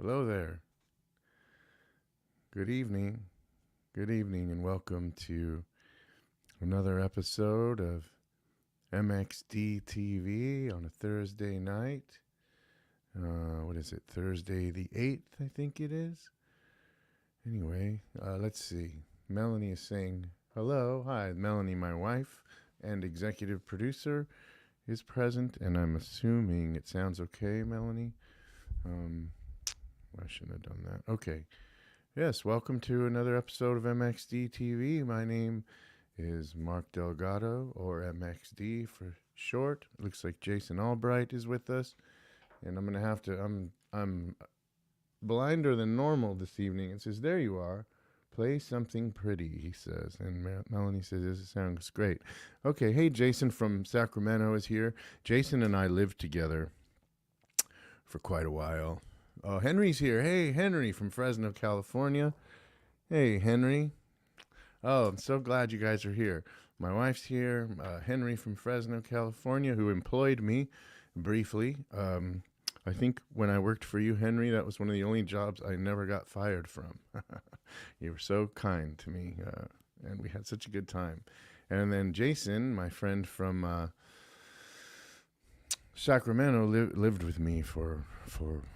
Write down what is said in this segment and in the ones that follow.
Hello there. Good evening. Good evening, and welcome to another episode of MXDTV on a Thursday night. What is it? Thursday the 8th, I think it is. Anyway, let's see. Melanie is saying hello. Hi, Melanie, my wife and executive producer, is present, and I'm assuming it sounds okay, Melanie. I shouldn't have done that. Okay. Yes, welcome to another episode of MXD TV. My name is Mark Delgado, or MXD for short. It looks like Jason Albright is with us, and I'm gonna have to. I'm blinder than normal this evening. It says, "There you are. Play something pretty," he says, and Melanie says, "This sounds great." Okay, hey, Jason from Sacramento is here. Jason and I lived together for quite a while. Oh, Henry's here. Hey, Henry from Fresno, California. Hey, Henry. Oh, I'm so glad you guys are here. My wife's here, Henry from Fresno, California, who employed me briefly. I think when I worked for you, Henry, that was one of the only jobs I never got fired from. You were so kind to me, and we had such a good time. And then Jason, my friend from Sacramento, lived with me for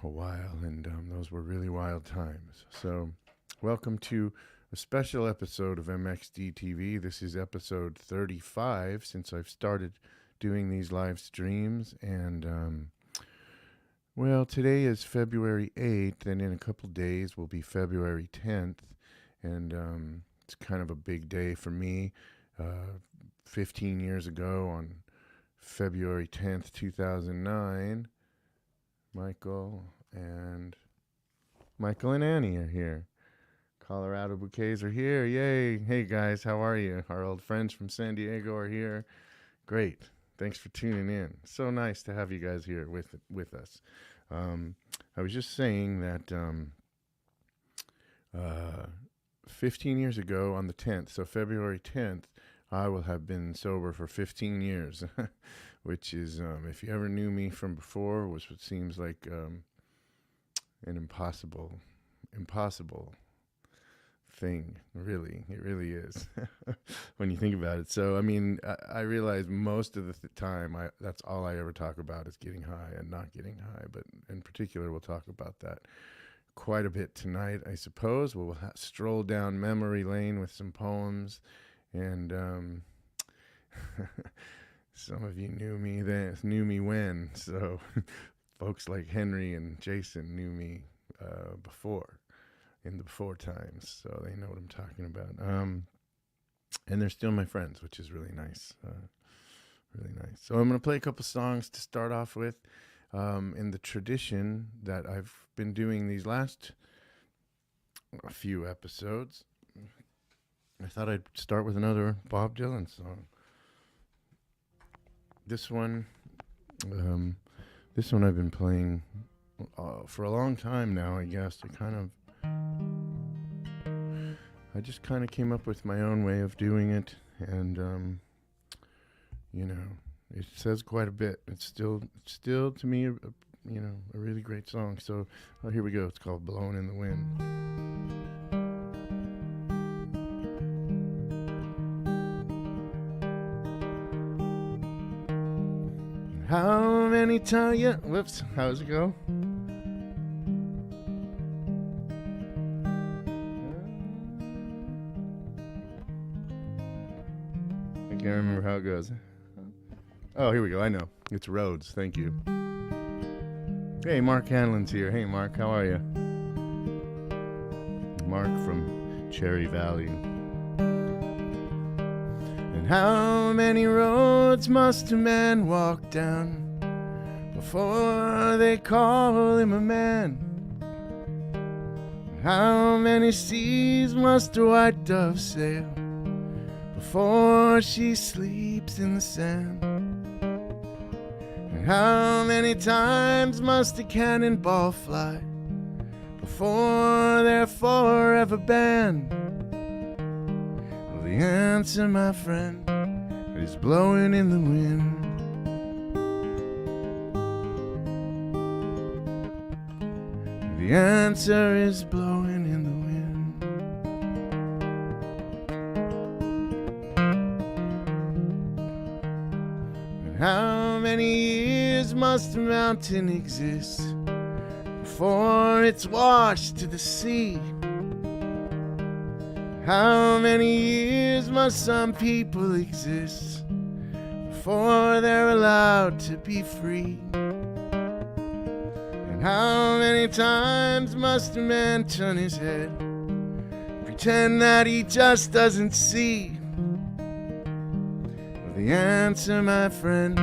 a while, and those were really wild times. So welcome to a special episode of MXD TV. This is episode 35 since I've started doing these live streams, and well, today is February 8th, and in a couple days will be February 10th, and it's kind of a big day for me. 15 years ago on February 10th, 2009, Michael and Annie are here. Colorado Bouquets are here. Yay. Hey, guys, how are you? Our old friends from San Diego are here. Great. Thanks for tuning in. So nice to have you guys here with us. I was just saying that 15 years ago on the 10th, so February 10th, I will have been sober for 15 years, which is, if you ever knew me from before, was what seems like an impossible thing. Really, it really is when you think about it. So, I mean, I realize most of the time, that's all I ever talk about is getting high and not getting high. But in particular, we'll talk about that quite a bit tonight, I suppose. We'll stroll down memory lane with some poems. And some of you knew me when. So folks like Henry and Jason knew me before, in the before times. So they know what I'm talking about. And they're still my friends, which is really nice. Really nice. So I'm going to play a couple songs to start off with, in the tradition that I've been doing these last few episodes. I thought I'd start with another Bob Dylan song. This one I've been playing for a long time now, I guess. I just kind of came up with my own way of doing it, and it says quite a bit. It's still to me, a really great song. So here we go. It's called "Blowin' in the Wind." How many times? Yeah, whoops. How's it go? I can't remember how it goes. Oh, here we go. I know. It's Rhodes. Thank you. Hey, Mark Hanlon's here. Hey, Mark. How are you? Mark from Cherry Valley. And how many roads must a man walk down before they call him a man? How many seas must a white dove sail before she sleeps in the sand? And how many times must a cannonball fly before they're forever banned? Well, the answer, my friend, is blowing in the wind. The answer is blowing in the wind. And how many years must a mountain exist before it's washed to the sea? How many years must some people exist before they're allowed to be free? And how many times must a man turn his head, pretend that he just doesn't see? Well, the answer, my friend,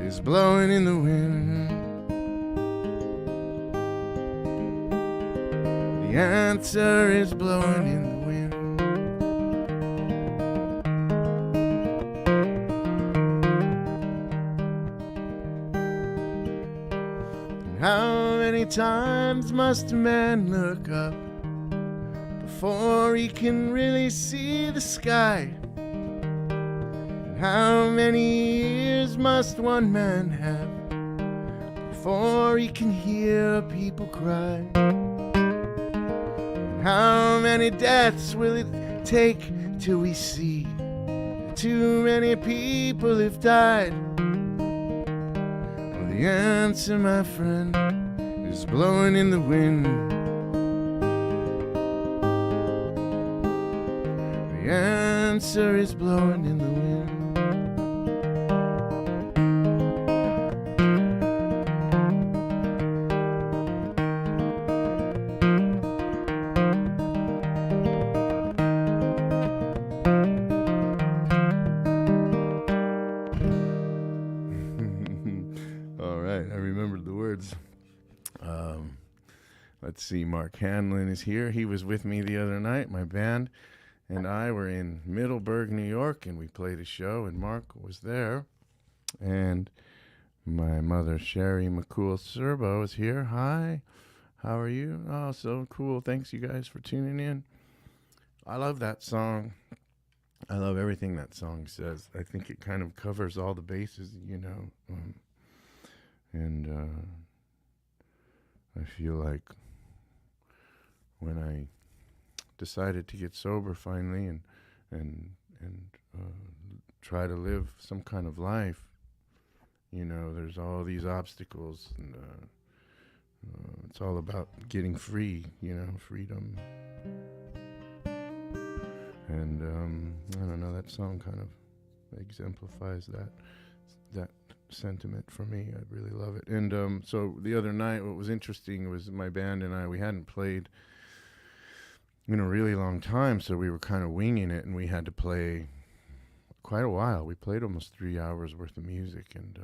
is blowing in the wind. The answer is blowing in the wind. How many times must a man look up before he can really see the sky? And how many years must one man have before he can hear people cry? And how many deaths will it take till we see that too many people have died? The answer, my friend, is blowing in the wind. The answer is blowing in the wind. I remembered the words. Let's see, Mark Hanlon is here. He was with me the other night. My band and I were in Middleburg, New York, and we played a show, and Mark was there. And my mother, Sherry McCool-Serbo, is here. Hi, how are you? Oh, so cool. Thanks, you guys, for tuning in. I love that song. I love everything that song says. I think it kind of covers all the bases, you know. And I feel like when I decided to get sober finally and try to live some kind of life, you know, there's all these obstacles, and it's all about getting free, you know, freedom. And I don't know, that song kind of exemplifies that sentiment for me. I really love it. And so the other night, what was interesting was my band and I, we hadn't played in a really long time, so we were kind of winging it, and we had to play quite a while. We played almost 3 hours worth of music, and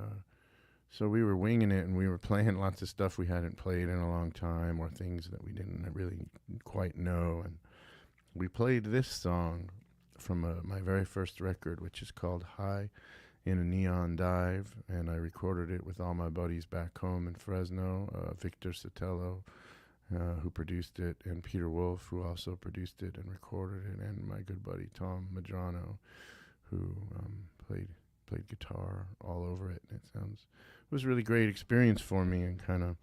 so we were winging it, and we were playing lots of stuff we hadn't played in a long time, or things that we didn't really quite know. And we played this song from my very first record, which is called High in a Neon Dive, and I recorded it with all my buddies back home in Fresno, Victor Sotelo, who produced it, and Peter Wolf, who also produced it and recorded it, and my good buddy Tom Madrano, who played guitar all over it. And it was a really great experience for me, and kind of,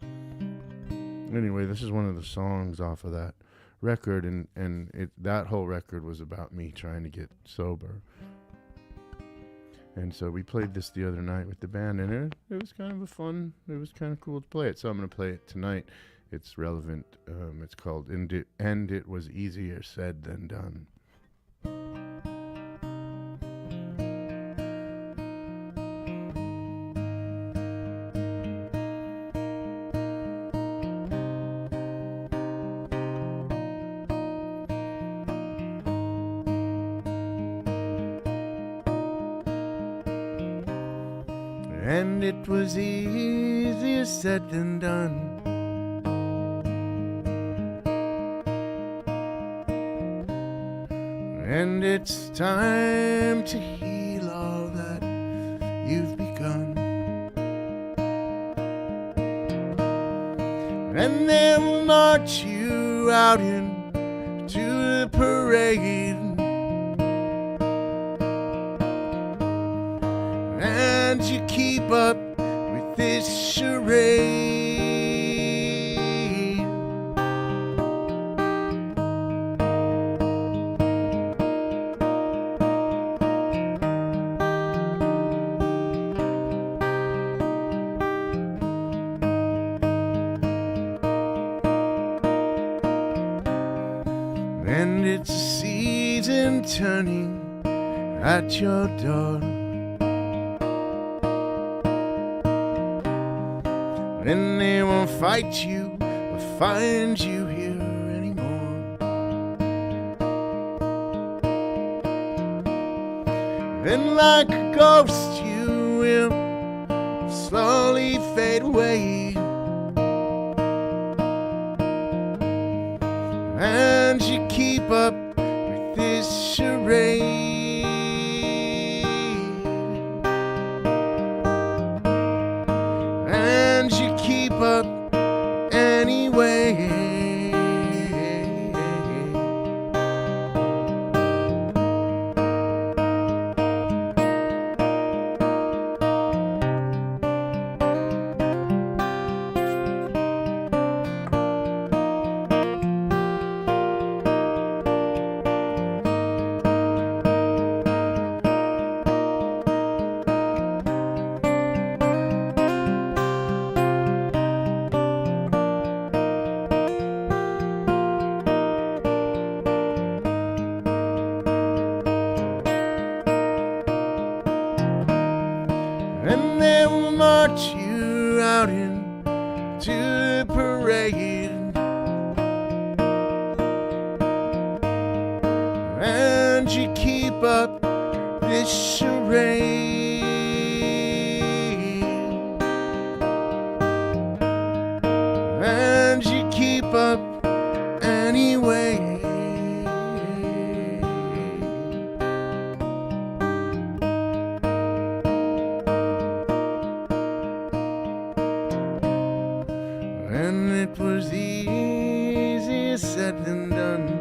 anyway, this is one of the songs off of that record, and that whole record was about me trying to get sober. And so we played this the other night with the band, and it was kind of it was kind of cool to play it. So I'm going to play it tonight. It's relevant. It's called And It Was Easier Said Than Done. And it was easier said than done. And it's time to heal all that you've begun. And they'll march you out into the parade, and you keep up with this charade. it's a season turning at your door. Then they won't fight you or find you here anymore. Then like a ghost you will slowly fade away, and you keep up with this charade. And you keep up anyway. And they will march you out into the parade, and you keep up this charade. And you keep up anyway. And it was easier said than done.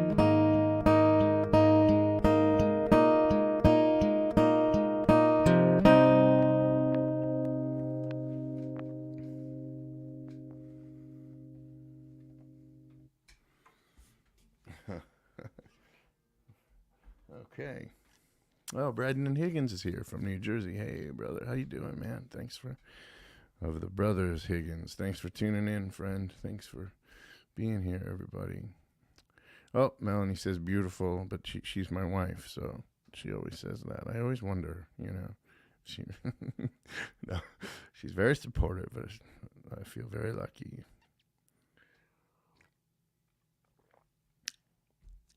Okay. Well, Braden Higgins is here from New Jersey. Hey, brother, how you doing, man? Thanks for... Of the brothers Higgins. Thanks for tuning in, friend. Thanks for being here, everybody. Oh, Melanie says beautiful, but she's my wife, so she always says that. I always wonder, she no, she's very supportive, but I feel very lucky.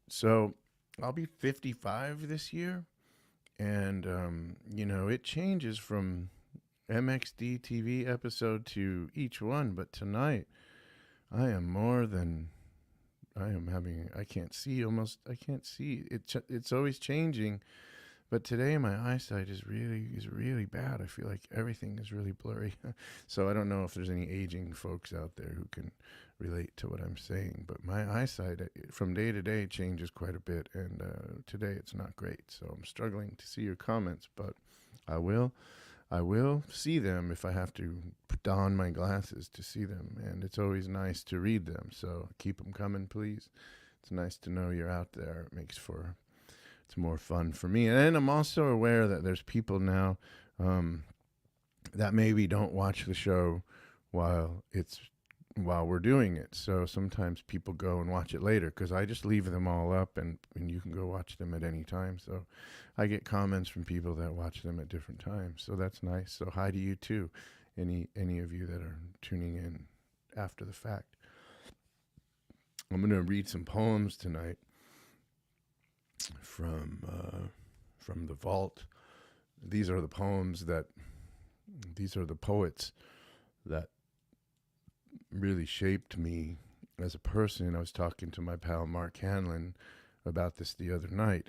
So I'll be 55 this year, and it changes from MXDTV episode to each one, but tonight I can't see. It's always changing, but today my eyesight is really bad. I feel like everything is really blurry. So I don't know if there's any aging folks out there who can relate to what I'm saying, but my eyesight from day to day changes quite a bit, and today it's not great. So I'm struggling to see your comments, but I will see them if I have to don my glasses to see them, and it's always nice to read them, so keep them coming, please. It's nice to know you're out there. It's more fun for me. And I'm also aware that there's people now that maybe don't watch the show while we're doing it. So sometimes people go and watch it later because I just leave them all up, and you can go watch them at any time. So I get comments from people that watch them at different times. So that's nice. So hi to you too, any of you that are tuning in after the fact. I'm going to read some poems tonight from the vault. These are the poets that really shaped me as a person. I was talking to my pal Mark Hanlon about this the other night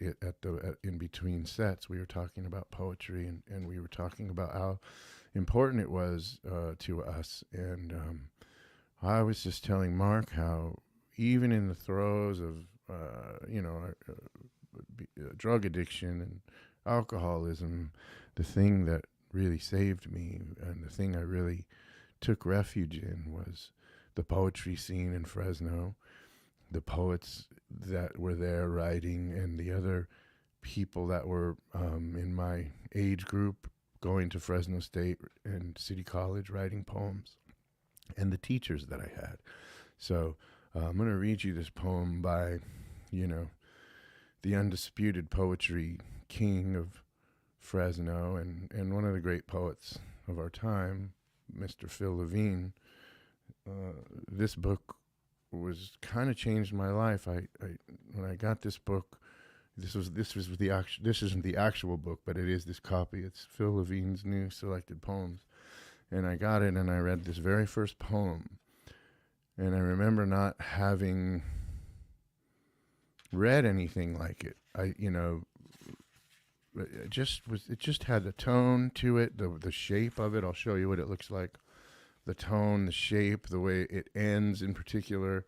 in between sets. We were talking about poetry, and we were talking about how important it was to us. And I was just telling Mark how even in the throes of drug addiction and alcoholism, the thing that really saved me and the thing I really took refuge in was the poetry scene in Fresno, the poets that were there writing, and the other people that were in my age group going to Fresno State and City College writing poems, and the teachers that I had. So I'm going to read you this poem by, the undisputed poetry king of Fresno, and one of the great poets of our time, Mr. Phil Levine. This book was kind of changed my life. I when I got this book, this isn't the actual book, but it is this copy. It's Phil Levine's New Selected Poems, and I got it and I read this very first poem, and I remember not having read anything like it. It just had a tone to it, the shape of it. I'll show you what it looks like. The tone, the shape, the way it ends in particular.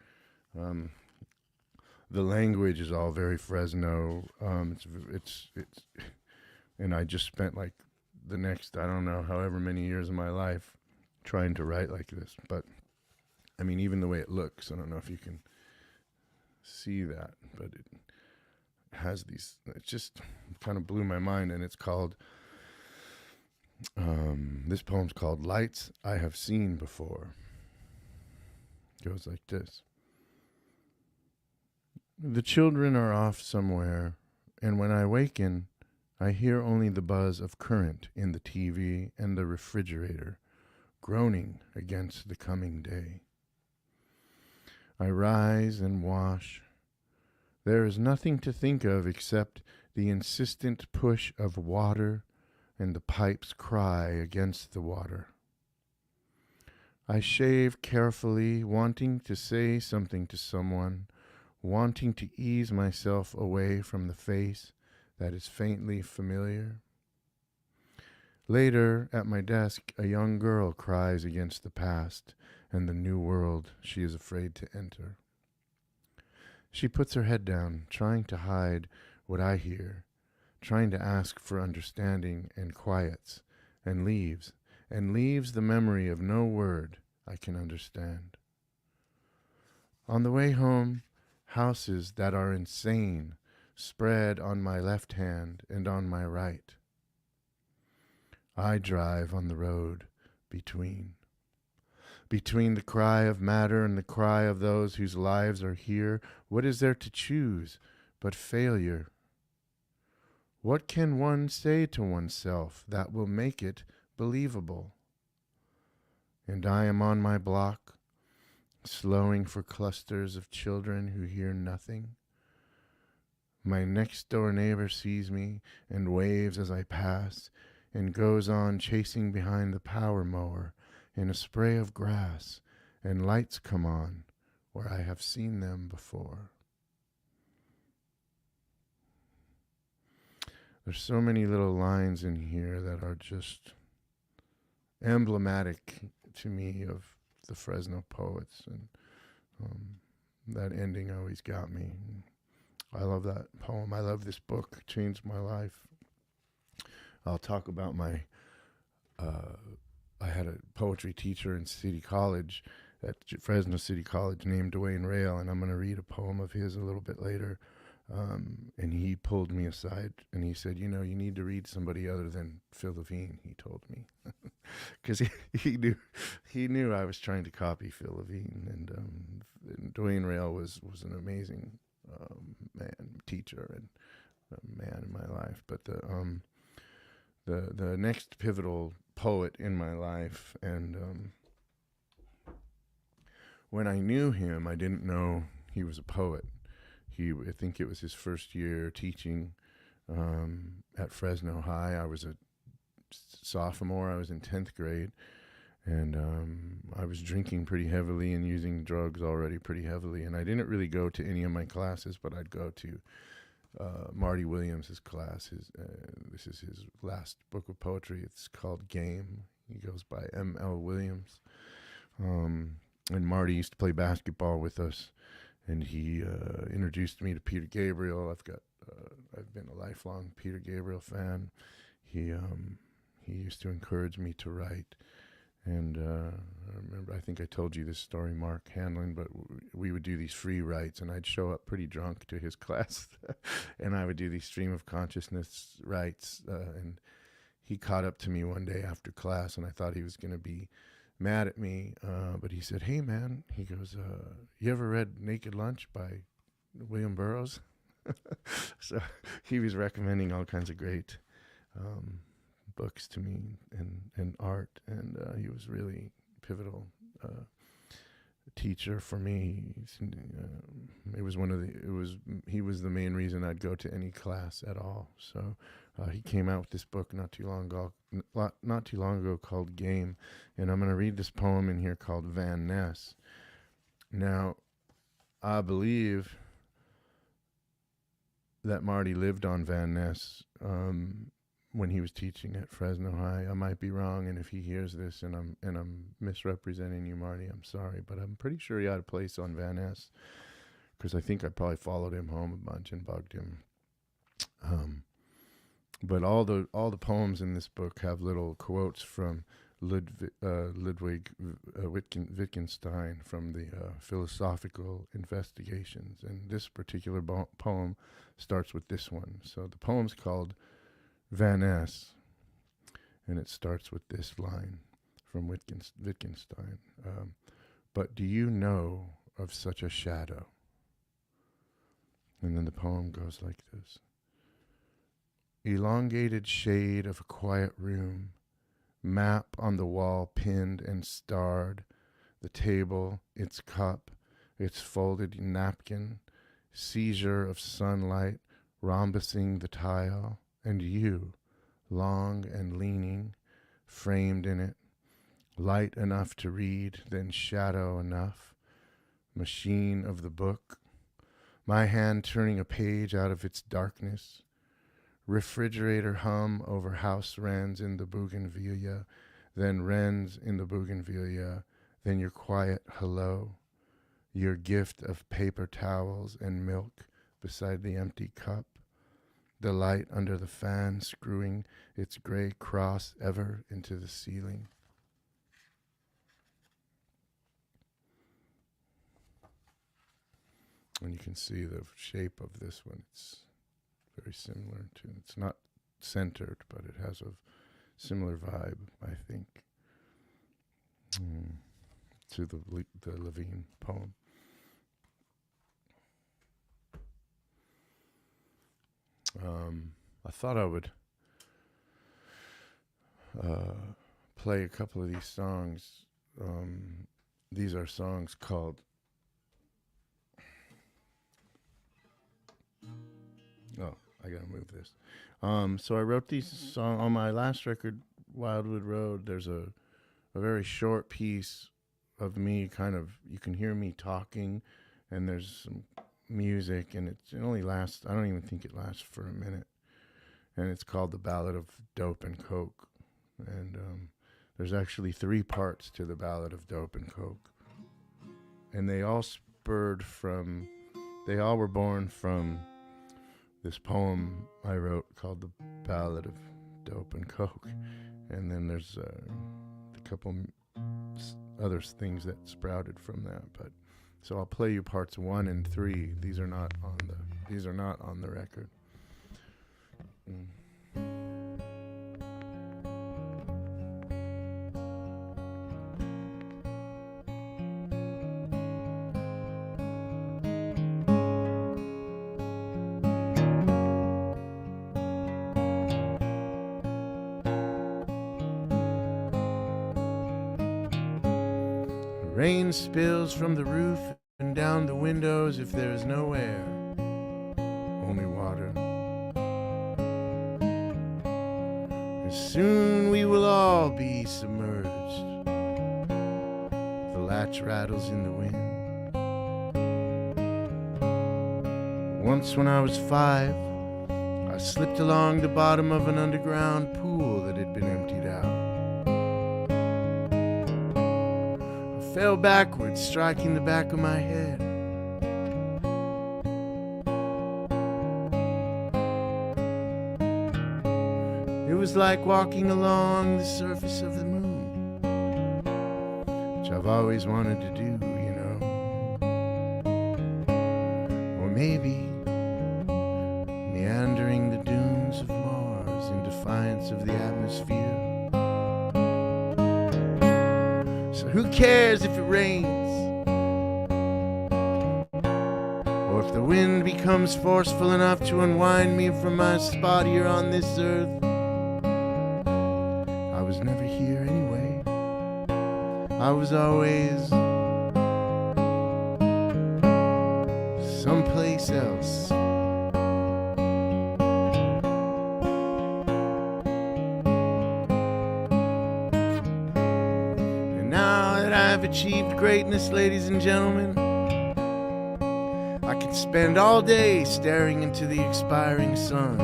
The language is all very Fresno. It's and I just spent like the next, I don't know, however many years of my life trying to write like this. But I mean, even the way it looks, I don't know if you can see that, but it has these, it just kind of blew my mind. And it's called, this poem's called Lights I Have Seen Before. It goes like this. The children are off somewhere, and when I waken, I hear only the buzz of current in the TV and the refrigerator, groaning against the coming day. I rise and wash. There is nothing to think of except the insistent push of water and the pipe's cry against the water. I shave carefully, wanting to say something to someone, wanting to ease myself away from the face that is faintly familiar. Later, at my desk, a young girl cries against the past and the new world she is afraid to enter. She puts her head down, trying to hide what I hear, trying to ask for understanding, and quiets, and leaves the memory of no word I can understand. On the way home, houses that are insane spread on my left hand and on my right. I drive on the road between the cry of matter and the cry of those whose lives are here. What is there to choose but failure? What can one say to oneself that will make it believable? And I am on my block, slowing for clusters of children who hear nothing. My next door neighbor sees me and waves as I pass and goes on chasing behind the power mower in a spray of grass, and lights come on where I have seen them before. There's so many little lines in here that are just emblematic to me of the Fresno poets, and that ending always got me. I love that poem. I love this book. It changed my life. I'll talk about my I had a poetry teacher in City College, at Fresno City College, named Dwayne Rail, and I'm going to read a poem of his a little bit later. And he pulled me aside and he said, you know, you need to read somebody other than Phil Levine, he told me. Because he knew I was trying to copy Phil Levine. And Dwayne Rail was an amazing teacher and man in my life. But the next pivotal poet in my life, and when I knew him, I didn't know he was a poet. I think it was his first year teaching at Fresno High. I was a sophomore. I was in 10th grade, and I was drinking pretty heavily and using drugs already pretty heavily. And I didn't really go to any of my classes, but I'd go to Marty Williams' class. This is his last book of poetry. It's called Game. He goes by M.L. Williams. And Marty used to play basketball with us. And he introduced me to Peter Gabriel. I've been a lifelong Peter Gabriel fan. He used to encourage me to write, and I think I told you this story, Mark Hanlon. But we would do these free writes, and I'd show up pretty drunk to his class, and I would do these stream of consciousness writes. And he caught up to me one day after class, and I thought he was going to be mad at me, but he said, "Hey man," he goes, "You ever read Naked Lunch by William Burroughs?" So he was recommending all kinds of great books to me and art, and he was really pivotal teacher for me. It was he was the main reason I'd go to any class at all. So he came out with this book not too long ago called Game, and I'm going to read this poem in here called Van Ness. Now, I believe that Marty lived on Van Ness when he was teaching at Fresno High. I might be wrong, and if he hears this and I'm misrepresenting you, Marty, I'm sorry, but I'm pretty sure he had a place on Van Ness, because I think I probably followed him home a bunch and bugged him. But all the poems in this book have little quotes from Ludwig Wittgenstein from the Philosophical Investigations, and this particular poem starts with this one. So the poem's called Van Ness, and it starts with this line from Wittgenstein. But do you know of such a shadow? And then the poem goes like this. Elongated shade of a quiet room, map on the wall pinned and starred, the table, its cup, its folded napkin, seizure of sunlight rhombusing the tile, and you, long and leaning, framed in it, light enough to read, then shadow enough, machine of the book, my hand turning a page out of its darkness, refrigerator hum over house wrens in the bougainvillea, then wrens in the bougainvillea, then your quiet hello, your gift of paper towels and milk beside the empty cup, the light under the fan screwing its gray cross ever into the ceiling. And you can see the shape of this one. It's very similar to, it's not centered, but it has a similar vibe, I think, to the Levine poem. I thought I would play a couple of these songs. These are songs called I gotta move this. So I wrote these songs on my last record, Wildwood Road. There's a very short piece of me, kind of, you can hear me talking, and there's some music, and it only lasts, I don't even think it lasts for a minute. And it's called The Ballad of Dope and Coke. And there's actually 3 parts to The Ballad of Dope and Coke. And they all were born from this poem I wrote called The Ballad of Dope and Coke. And then there's a couple other things that sprouted from that. But so I'll play you parts 1 and 3. These are not on the record. Rain spills from the roof and down the windows if there is no air, only water. And soon we will all be submerged. The latch rattles in the wind. Once when I was 5, I slipped along the bottom of an underground pool that had been emptied out. Fell backwards, striking the back of my head. It was like walking along the surface of the moon, which I've always wanted to do, you know. Or maybe meandering the dunes of Mars in defiance of the atmosphere. Who cares if it rains or if if the wind becomes forceful enough to unwind me from my spot here on this earth, I was never here anyway. I was always someplace else. And now that I've achieved greatness, ladies and gentlemen, I can spend all day staring into the expiring sun.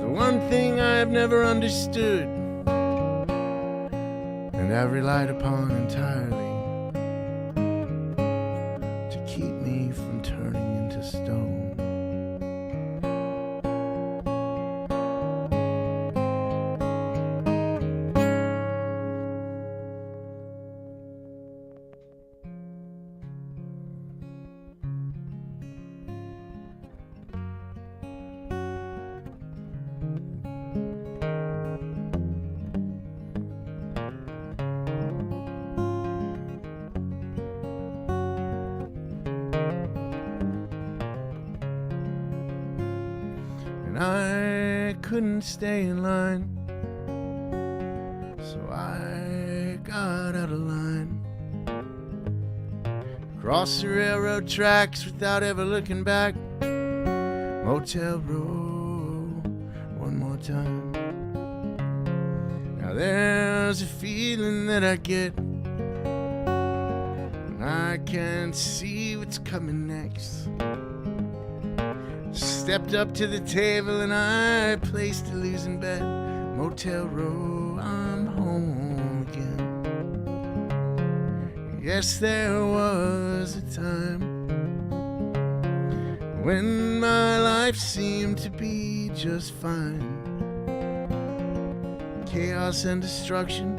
The one thing I have never understood and I've relied upon entirely to keep me from turning into stone. I couldn't stay in line, so I got out of line. Crossed the railroad tracks without ever looking back. Motel row, one more time. Now there's a feeling that I get when I can't see what's coming next. Stepped up to the table and I placed a losing bet. Motel row, I'm home again. Yes, there was a time when my life seemed to be just fine. Chaos and destruction,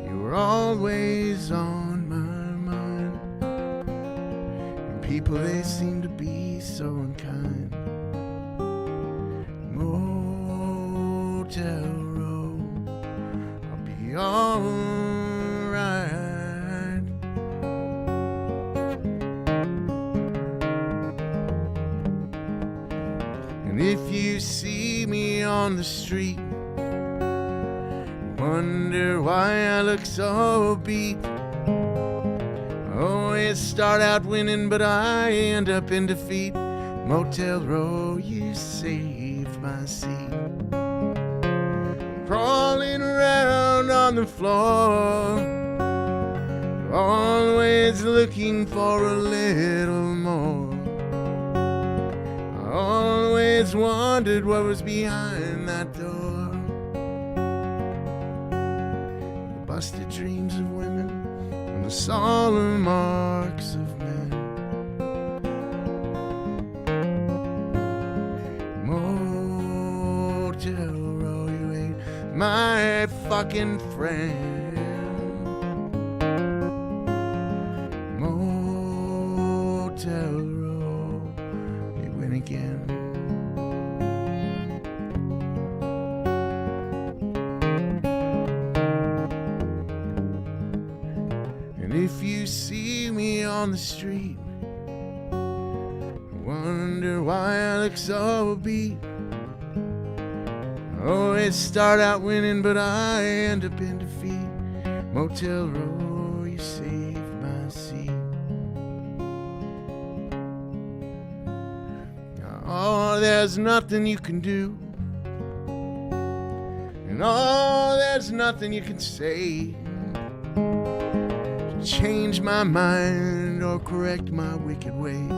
you were always on my mind. And people, they seem to be so unkind. Motel row, I'll be alright. And if you see me on the street, wonder why I look so beat. I always start out winning, but I end up in defeat. Motel row, you saved my seat. Crawling around on the floor, always looking for a little more. I always wondered what was behind that door. The busted dreams of women and the solemn marks of men. Motel row, you ain't my fucking friend. Motel row, you win again. And if you see me on the street, wonder why I look so beat. I always start out winning, but I end up in defeat. Motel row, you saved my seat. Oh, there's nothing you can do, and oh, there's nothing you can say to change my mind or correct my wicked ways.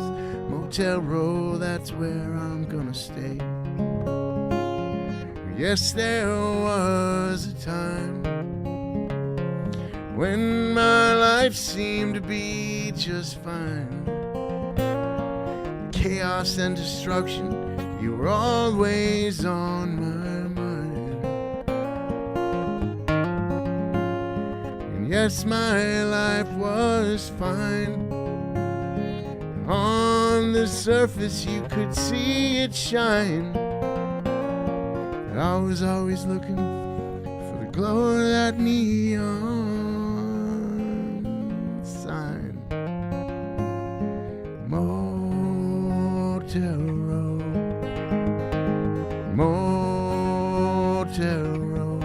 Motel row, that's where I'm gonna stay. Yes, there was a time when my life seemed to be just fine. Chaos and destruction, you were always on my mind. And yes, my life was fine. On the surface you could see it shine. I was always looking for the glow of that neon sign. Motel Row, Motel Row,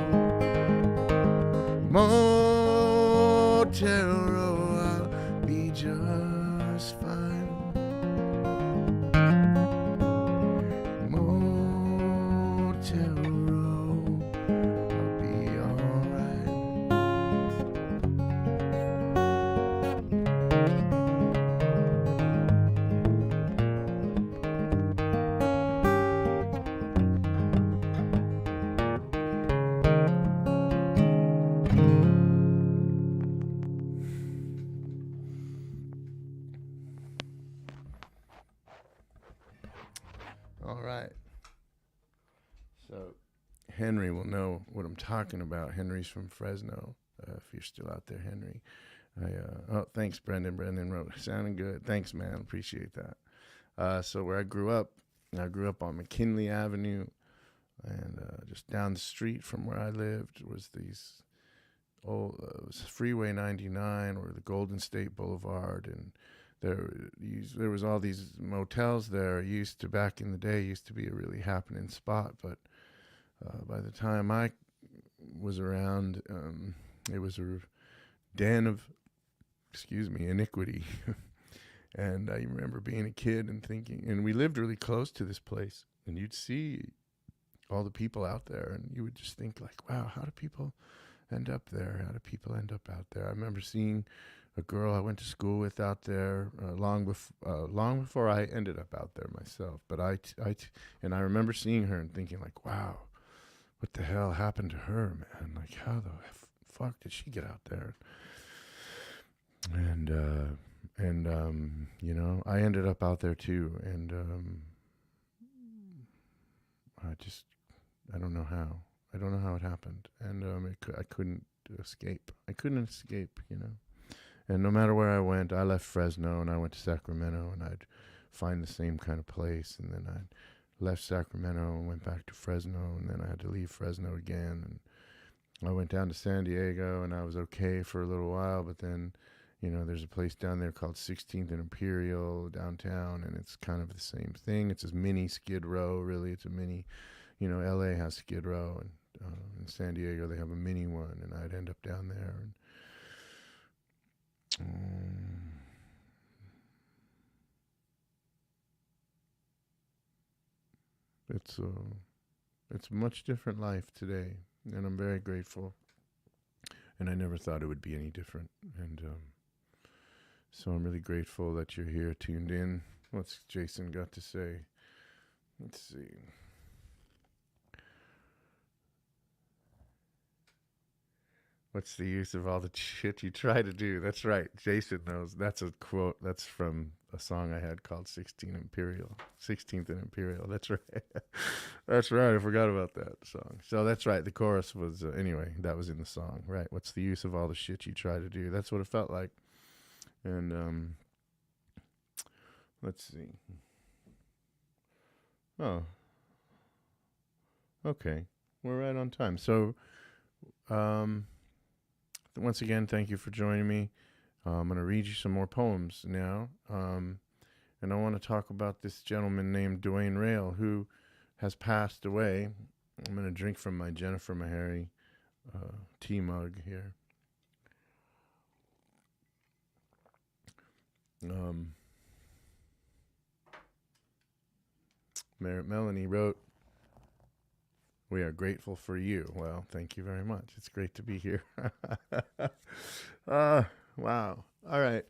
Motel Row, I'll be just fine. Motel Row, I'll be alright. All right. So Henry will know what I'm talking about. Henry's from Fresno. If you're still out there, Henry. Oh, thanks, Brendan. Brendan wrote, sounding good. Thanks, man. Appreciate that. So where I grew up on McKinley Avenue, and just down the street from where I lived was these old was Freeway 99 or the Golden State Boulevard, and there was all these motels there. Back in the day, used to be a really happening spot, but by the time I was around, it was a den of, iniquity. And I remember being a kid and thinking, and we lived really close to this place, and you'd see all the people out there, and you would just think like, wow, how do people end up there? How do people end up out there? I remember seeing a girl I went to school with out there long before I ended up out there myself. But I remember seeing her and thinking like, wow, what the hell happened to her, man? Like, how the fuck did she get out there? And I ended up out there too, and I don't know how. I don't know how it happened, and I couldn't escape. And no matter where I went, I left Fresno and I went to Sacramento, and I'd find the same kind of place, and then I left Sacramento and went back to Fresno, and then I had to leave Fresno again, and I went down to San Diego, and I was okay for a little while, but then, there's a place down there called 16th and Imperial downtown, and it's kind of the same thing. It's a mini Skid Row, really. It's a mini, LA has Skid Row, and in San Diego they have a mini one, and I'd end up down there, and it's a much different life today, and I'm very grateful, and I never thought it would be any different, and so I'm really grateful that you're here, tuned in. What's Jason got to say? Let's see. What's the use of all the shit you try to do? That's right. Jason knows. That's a quote. That's from a song I had called 16th and Imperial. That's right. That's right. I forgot about that song. So that's right. The chorus was, anyway, that was in the song. Right. What's the use of all the shit you try to do? That's what it felt like. And let's see. Oh. Okay. We're right on time. So, once again, thank you for joining me. I'm going to read you some more poems now. And I want to talk about this gentleman named Dwayne Rail, who has passed away. I'm going to drink from my Jennifer Meharry tea mug here. Melanie wrote, "We are grateful for you." Well, thank you very much. It's great to be here. Wow. All right.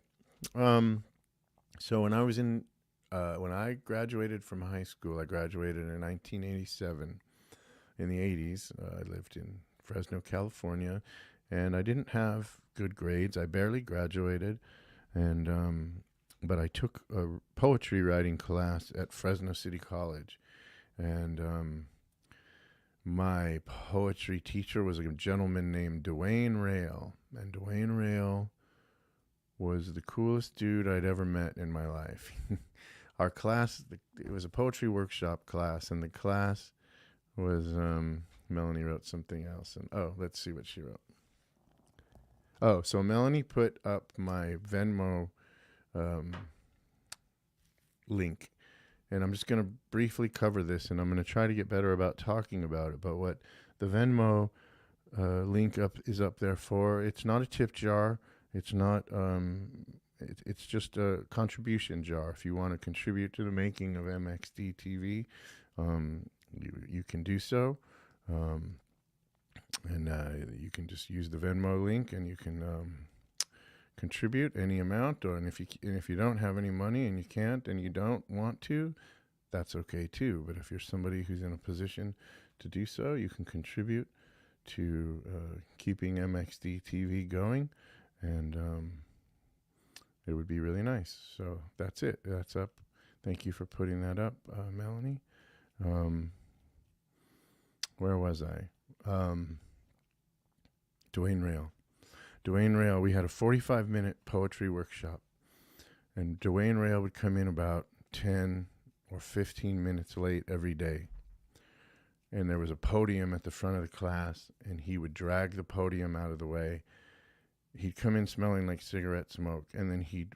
So when I graduated from high school, I graduated in 1987. In the 80s, I lived in Fresno, California, and I didn't have good grades. I barely graduated, and but I took a poetry writing class at Fresno City College, and my poetry teacher was a gentleman named Dwayne Rail, and Dwayne Rail was the coolest dude I'd ever met in my life. Our class, it was a poetry workshop class, and the class was, Melanie wrote something else, and let's see what she wrote. Oh, so Melanie put up my Venmo link, and I'm just going to briefly cover this, and I'm going to try to get better about talking about it. But what the Venmo link is up there for, it's not a tip jar. It's not. It's just a contribution jar. If you want to contribute to the making of MXDTV, you can do so. And you can just use the Venmo link, and you can contribute any amount. And if you don't have any money and you can't and you don't want to, that's okay too. But if you're somebody who's in a position to do so, you can contribute to keeping MXD TV going, and it would be really nice. So that's it. That's up. Thank you for putting that up, Melanie. Where was I? Dwayne Rail, we had a 45-minute poetry workshop, and Dwayne Rail would come in about 10 or 15 minutes late every day. And there was a podium at the front of the class, and he would drag the podium out of the way. He'd come in smelling like cigarette smoke, and then he'd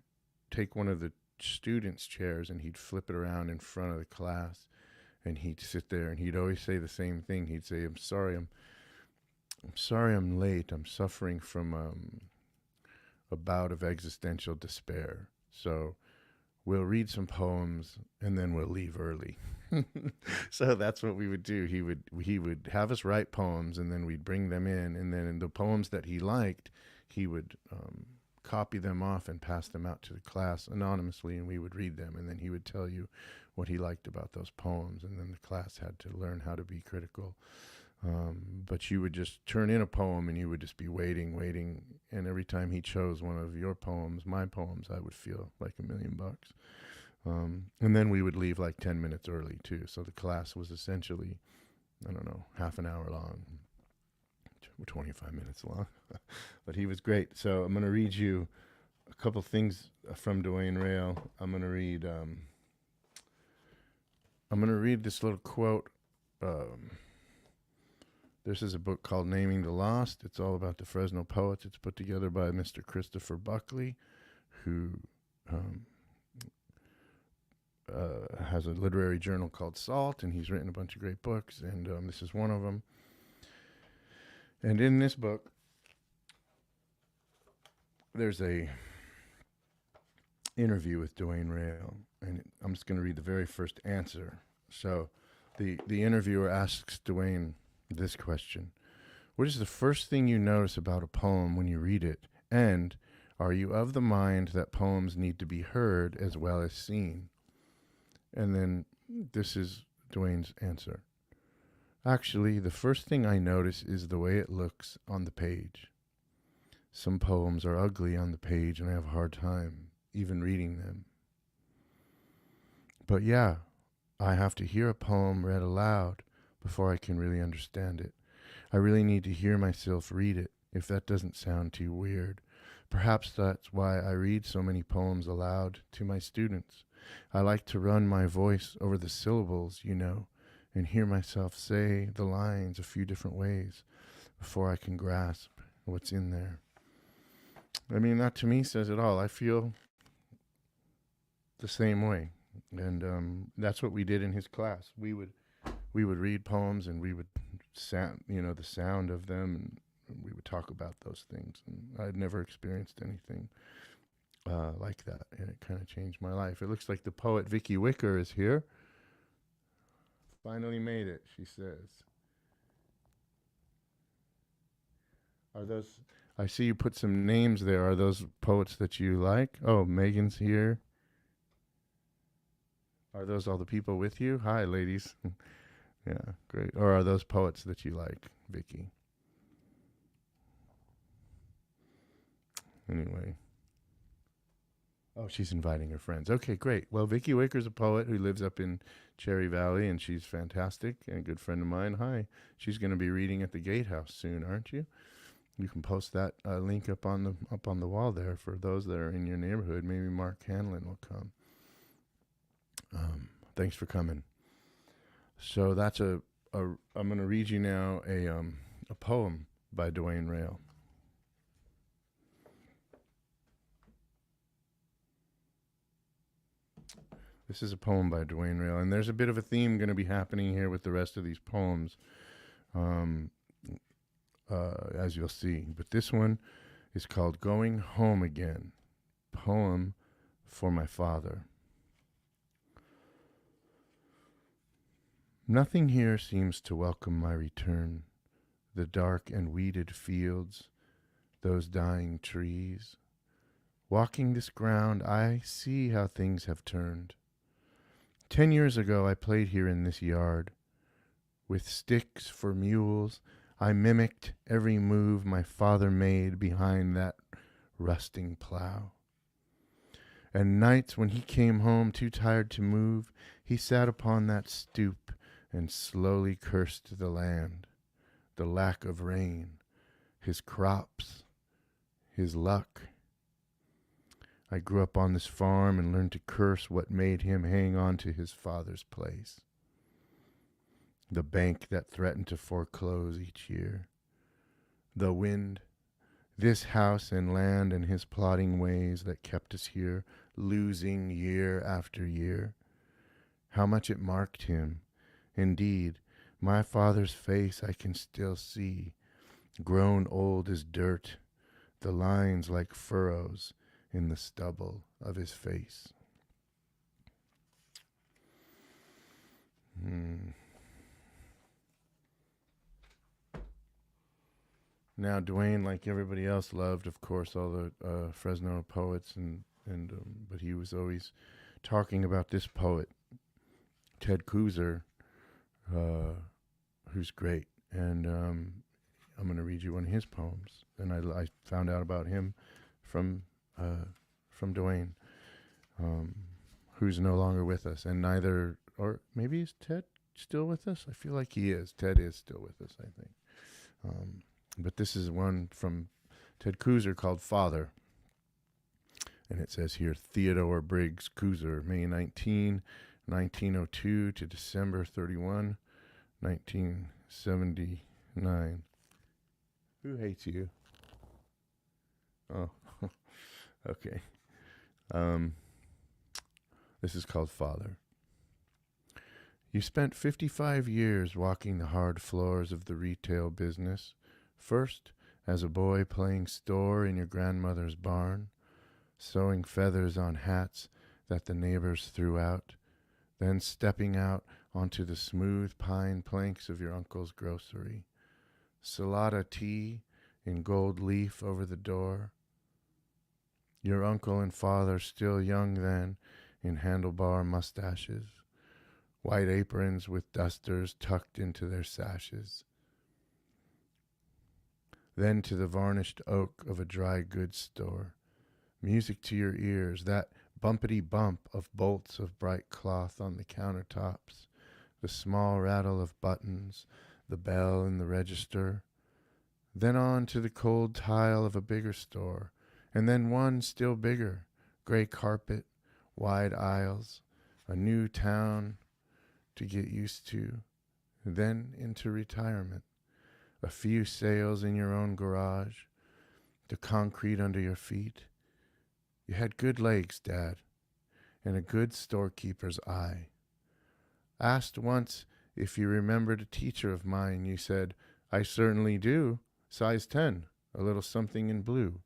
take one of the students' chairs and he'd flip it around in front of the class, and he'd sit there, and he'd always say the same thing. He'd say, I'm sorry I'm late. I'm suffering from a bout of existential despair. So we'll read some poems and then we'll leave early. So that's what we would do. He would have us write poems, and then we'd bring them in, and then in the poems that he liked, he would copy them off and pass them out to the class anonymously, and we would read them, and then he would tell you what he liked about those poems, and then the class had to learn how to be critical. But you would just turn in a poem, and you would just be waiting, and every time he chose one of your poems, my poems, I would feel like $1 million. And then we would leave like 10 minutes early too, so the class was essentially, I don't know, half an hour long, 25 minutes long. But he was great. So I'm going to read you a couple things from Dwayne Rail. I'm going to read this little quote. This is a book called Naming the Lost. It's all about the Fresno poets. It's put together by Mr. Christopher Buckley, who has a literary journal called Salt, and he's written a bunch of great books, and this is one of them. And in this book, there's a interview with Dwayne Rail, and I'm just going to read the very first answer. So the interviewer asks Dwayne this question: what is the first thing you notice about a poem when you read it? And are you of the mind that poems need to be heard as well as seen? And then this is Dwayne's answer. Actually, the first thing I notice is the way it looks on the page. Some poems are ugly on the page, and I have a hard time even reading them. But yeah, I have to hear a poem read aloud before I can really understand it. I really need to hear myself read it, if that doesn't sound too weird. Perhaps that's why I read so many poems aloud to my students. I like to run my voice over the syllables, and hear myself say the lines a few different ways before I can grasp what's in there. I mean, that to me says it all. I feel the same way. And that's what we did in his class. We would read poems, and we would sound, the sound of them, and we would talk about those things. And I'd never experienced anything like that, and it kind of changed my life. It looks like the poet Vicky Wicker is here. Finally made it, she says. Are those? I see you put some names there. Are those poets that you like? Oh, Megan's here. Are those all the people with you? Hi, ladies. Yeah, great. Or are those poets that you like, Vicky? Anyway. Oh, she's inviting her friends. Okay, great. Well, Vicky Wicker's a poet who lives up in Cherry Valley, and she's fantastic and a good friend of mine. Hi. She's going to be reading at the Gatehouse soon, aren't you? You can post that link up on the wall there for those that are in your neighborhood. Maybe Mark Hanlon will come. Thanks for coming. So that's I'm going to read you now a poem by Dwayne Rail. This is a poem by Dwayne Rail, and there's a bit of a theme going to be happening here with the rest of these poems, um, as you'll see. But this one is called Going Home Again, poem for my father. Nothing here seems to welcome my return. The dark and weeded fields, those dying trees. Walking this ground, I see how things have turned. 10 years ago, I played here in this yard. With sticks for mules, I mimicked every move my father made behind that rusting plow. And nights when he came home too tired to move, he sat upon that stoop and slowly cursed the land, the lack of rain, his crops, his luck. I grew up on this farm and learned to curse what made him hang on to his father's place. The bank that threatened to foreclose each year. The wind, this house and land and his plodding ways that kept us here, losing year after year. How much it marked him. Indeed, my father's face I can still see, grown old as dirt, the lines like furrows in the stubble of his face. Now, Dwayne, like everybody else, loved, of course, all the Fresno poets, but he was always talking about this poet, Ted Kooser, who's great. And I'm going to read you one of his poems. And I found out about him from Dwayne, who's no longer with us, and neither, or maybe is Ted still with us? I feel like he is. Ted is still with us, I think. But this is one from Ted Kooser called Father. And it says here, Theodore Briggs Kooser, May 19, 1902 to December 31, 1979. Who hates you? Oh, okay. This is called Father. You spent 55 years walking the hard floors of the retail business. First, as a boy playing store in your grandmother's barn, sewing feathers on hats that the neighbors threw out, then stepping out onto the smooth pine planks of your uncle's grocery. Salada tea in gold leaf over the door. Your uncle and father still young then, in handlebar mustaches, white aprons with dusters tucked into their sashes. Then to the varnished oak of a dry goods store, music to your ears, that bumpety bump of bolts of bright cloth on the countertops, the small rattle of buttons, the bell in the register. Then on to the cold tile of a bigger store, and then one still bigger, gray carpet, wide aisles, a new town to get used to, then into retirement. A few sales in your own garage, the concrete under your feet. You had good legs, Dad, and a good storekeeper's eye. Asked once if you remembered a teacher of mine, you said, I certainly do, size 10, a little something in blue.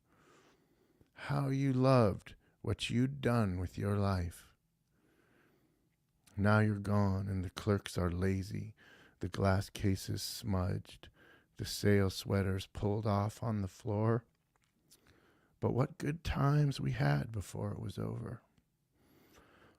How you loved what you'd done with your life. Now you're gone and the clerks are lazy, the glass cases smudged, the sale sweaters pulled off on the floor. But what good times we had before it was over.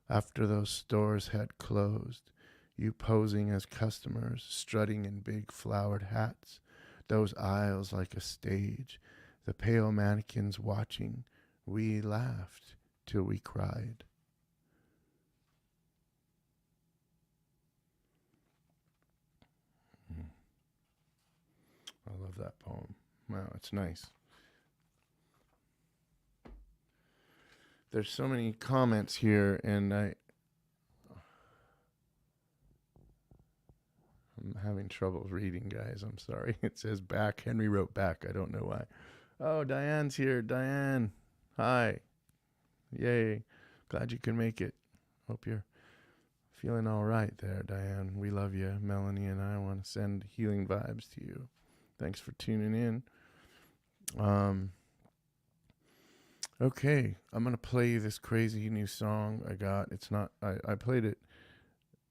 After those stores had closed, you posing as customers, strutting in big flowered hats, those aisles like a stage, the pale mannequins watching, we laughed till we cried. I love that poem. Wow, it's nice. There's so many comments here, and I'm having trouble reading, guys. I'm sorry. It says back. Henry wrote back. I don't know why. Oh, Diane's here. Diane, hi. Yay. Glad you can make it. Hope you're Feeling all right there, Diane. We love you. Melanie and I want to send healing vibes to you. Thanks for tuning in. Okay, I'm going to play this crazy new song I got. It's not, I played it,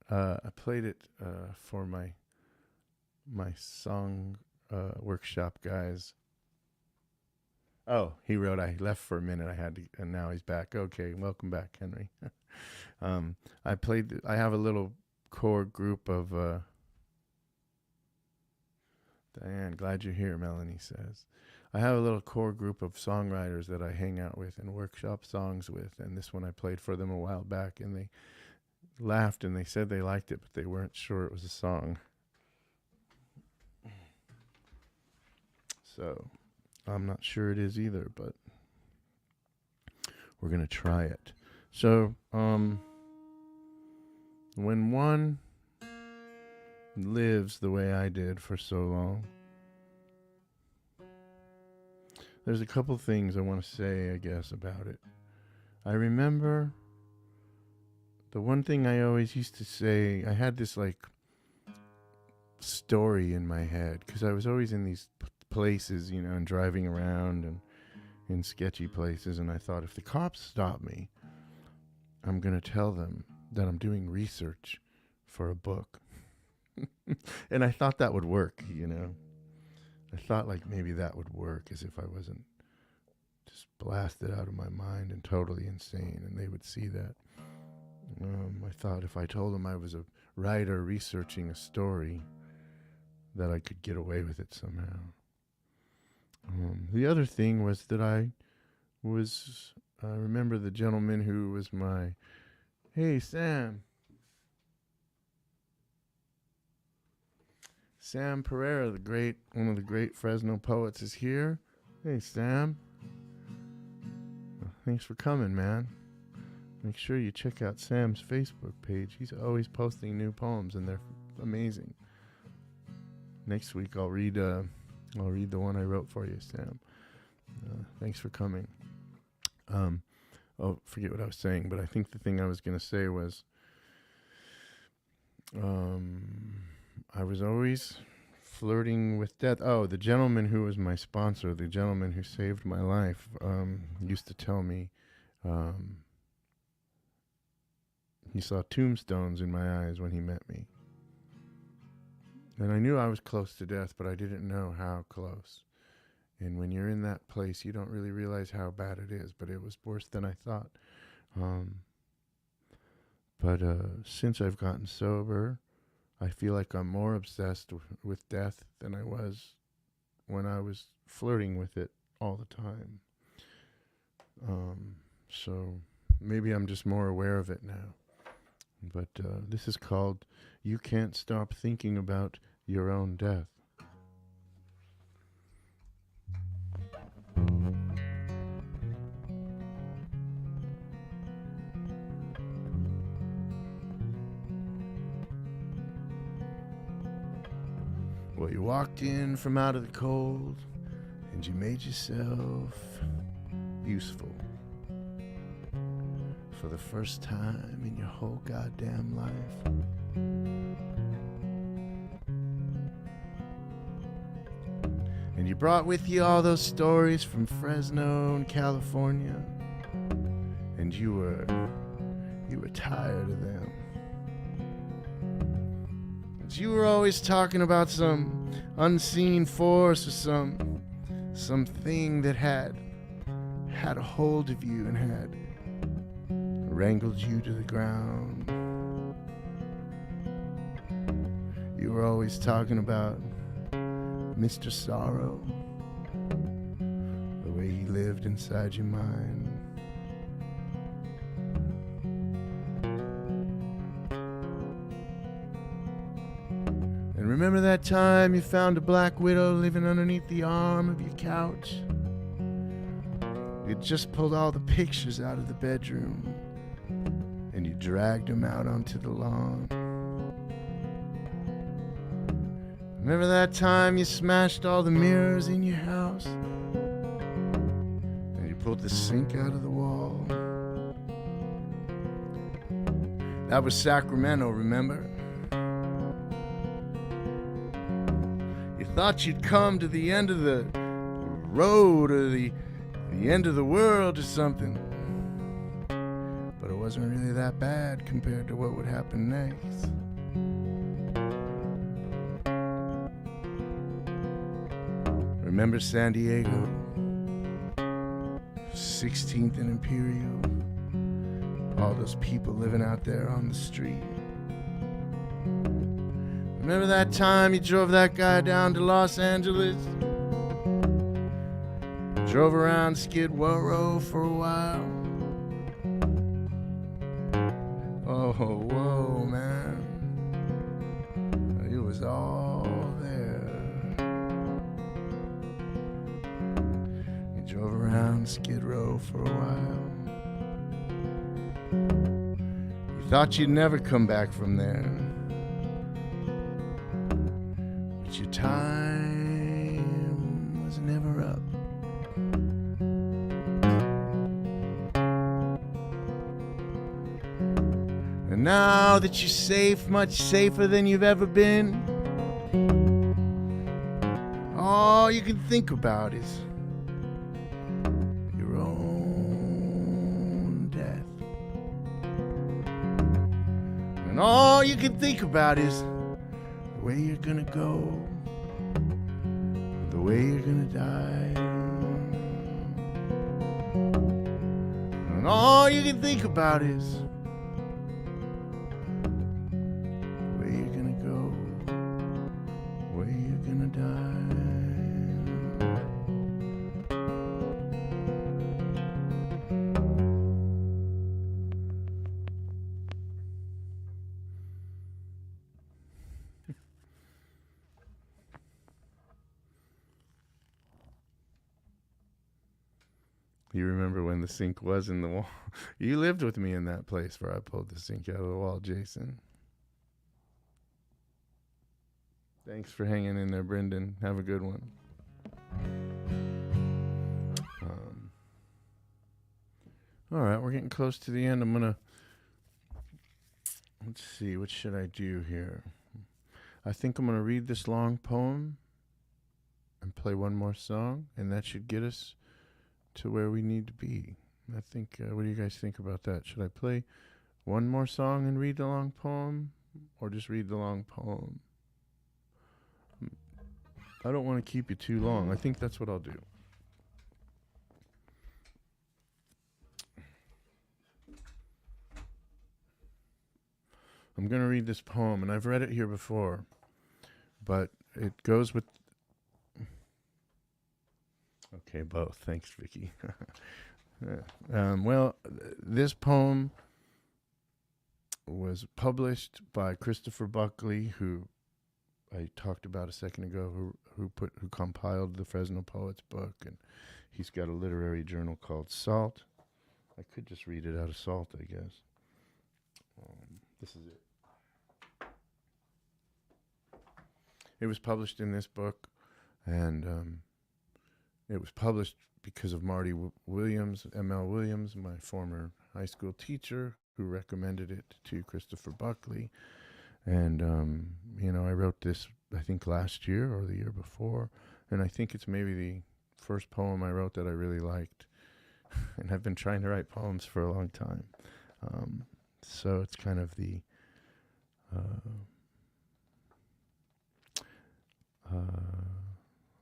for my song, workshop guys. Oh, he wrote, I left for a minute. I had to, and now he's back. Okay, welcome back, Henry. I have a little core group of, Diane, glad you're here, Melanie says. I have a little core group of songwriters that I hang out with and workshop songs with, and this one I played for them a while back, and they laughed and they said they liked it, but they weren't sure it was a song. So I'm not sure it is either, but we're going to try it. So, when one lives the way I did for so long, there's a couple things I want to say, I guess, about it. I remember the one thing I always used to say, I had this like story in my head, because I was always in these places, you know, and driving around and in sketchy places, and I thought, if the cops stop me, I'm going to tell them that I'm doing research for a book. And I thought that would work, you know. I thought like maybe that would work, as if I wasn't just blasted out of my mind and totally insane, and they would see that. I thought if I told them I was a writer researching a story, that I could get away with it somehow. The other thing was that I remember the gentleman who was my, hey, Sam Pereira, one of the great Fresno poets, is here. Hey, Sam. Thanks for coming, man. Make sure you check out Sam's Facebook page. He's always posting new poems, and they're amazing. Next week, I'll read the one I wrote for you, Sam. Thanks for coming. Forget what I was saying, but I think the thing I was going to say was, I was always flirting with death. Oh, the gentleman who was my sponsor, the gentleman who saved my life, used to tell me he saw tombstones in my eyes when he met me. And I knew I was close to death, but I didn't know how close. And when you're in that place, you don't really realize how bad it is, but it was worse than I thought. But since I've gotten sober, I feel like I'm more obsessed with death than I was when I was flirting with it all the time. So maybe I'm just more aware of it now. But this is called You Can't Stop Thinking About Your Own Death. Well, you walked in from out of the cold, and you made yourself useful for the first time in your whole goddamn life. And you brought with you all those stories from Fresno and California, and you were tired of them. You were always talking about some unseen force or something that had a hold of you and had wrangled you to the ground. You were always talking about Mr. Sorrow, the way he lived inside your mind. And remember that time you found a black widow living underneath the arm of your couch? You just pulled all the pictures out of the bedroom and you dragged them out onto the lawn. Remember that time you smashed all the mirrors in your house and you pulled the sink out of the wall? That was Sacramento, remember? You thought you'd come to the end of the road or the end of the world or something. But it wasn't really that bad compared to what would happen next. Remember San Diego? 16th and Imperial. All those people living out there on the street. Remember that time you drove that guy down to Los Angeles? Drove around Skid Row for a while. Oh, whoa, man. It was all there. You drove around Skid Row for a while. You thought you'd never come back from there. But your time was never up. And now that you're safe, much safer than you've ever been, all you can think about is your own death. And all you can think about is the way you're gonna go, the way you're gonna die. And all you can think about is the way you're gonna go, the way you're gonna die. You remember when the sink was in the wall? You lived with me in that place where I pulled the sink out of the wall, Jason. Thanks for hanging in there, Brendan. Have a good one. All right, we're getting close to the end. I'm going to... Let's see, what should I do here? I think I'm going to read this long poem and play one more song, and that should get us to where we need to be. I think, what do you guys think about that? Should I play one more song and read the long poem, or just read the long poem? I don't want to keep you too long. I think that's what I'll do. I'm going to read this poem, and I've read it here before, but it goes with... Okay, both. Thanks, Vicky. Well, this poem was published by Christopher Buckley, who I talked about a second ago, who compiled the Fresno Poets book, and he's got a literary journal called Salt. I could just read it out of Salt, I guess. This is it. It was published in this book, and it was published because of Marty Williams, M.L. Williams, my former high school teacher, who recommended it to Christopher Buckley. And, I wrote this, I think, last year or the year before. And I think it's maybe the first poem I wrote that I really liked. And I've been trying to write poems for a long time. So it's kind of the...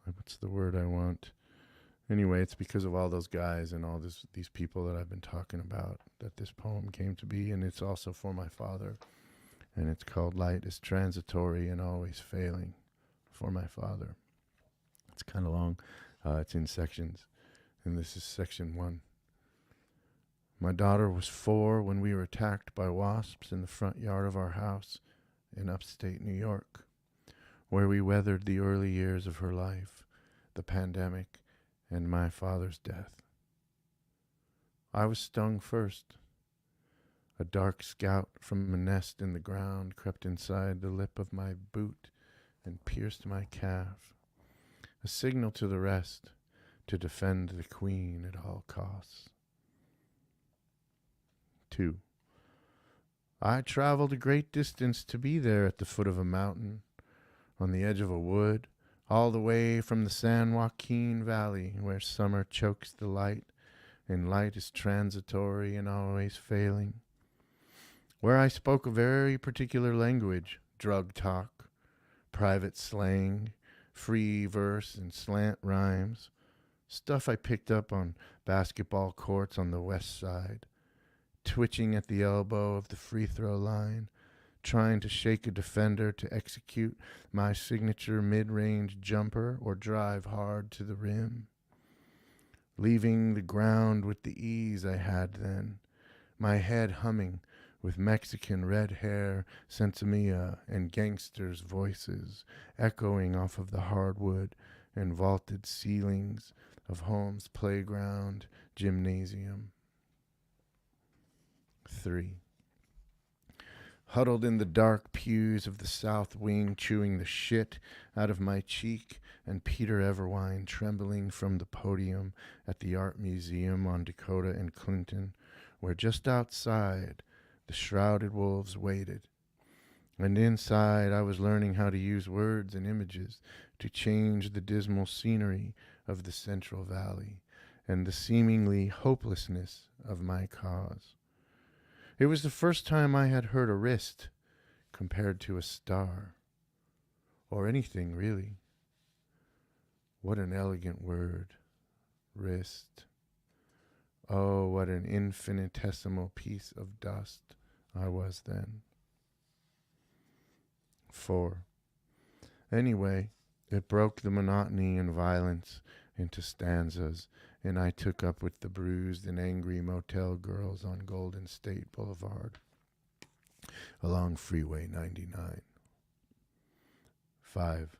what's the word I want? Anyway, it's because of all those guys and all these people that I've been talking about that this poem came to be, and it's also for my father. And it's called Light is Transitory and Always Failing, for my father. It's kind of long. It's in sections, and this is section 1. My daughter was 4 when we were attacked by wasps in the front yard of our house in upstate New York, where we weathered the early years of her life, the pandemic, and my father's death. I was stung first. A dark scout from a nest in the ground crept inside the lip of my boot and pierced my calf, a signal to the rest to defend the queen at all costs. 2. I traveled a great distance to be there at the foot of a mountain, on the edge of a wood, all the way from the San Joaquin Valley, where summer chokes the light, and light is transitory and always failing, where I spoke a very particular language, drug talk, private slang, free verse and slant rhymes, stuff I picked up on basketball courts on the west side, twitching at the elbow of the free throw line, trying to shake a defender to execute my signature mid-range jumper or drive hard to the rim. Leaving the ground with the ease I had then, my head humming with Mexican red hair, sensimilla, and gangsters' voices echoing off of the hardwood and vaulted ceilings of home's playground, gymnasium. 3. Huddled in the dark pews of the south wing, chewing the shit out of my cheek, and Peter Everwine trembling from the podium at the Art Museum on Dakota and Clinton, where just outside the shrouded wolves waited. And inside I was learning how to use words and images to change the dismal scenery of the Central Valley and the seemingly hopelessness of my cause. It was the first time I had heard a wrist compared to a star, or anything really. What an elegant word, wrist. Oh, what an infinitesimal piece of dust I was then. 4. Anyway, it broke the monotony and violence into stanzas, and I took up with the bruised and angry motel girls on Golden State Boulevard along Freeway 99. 5.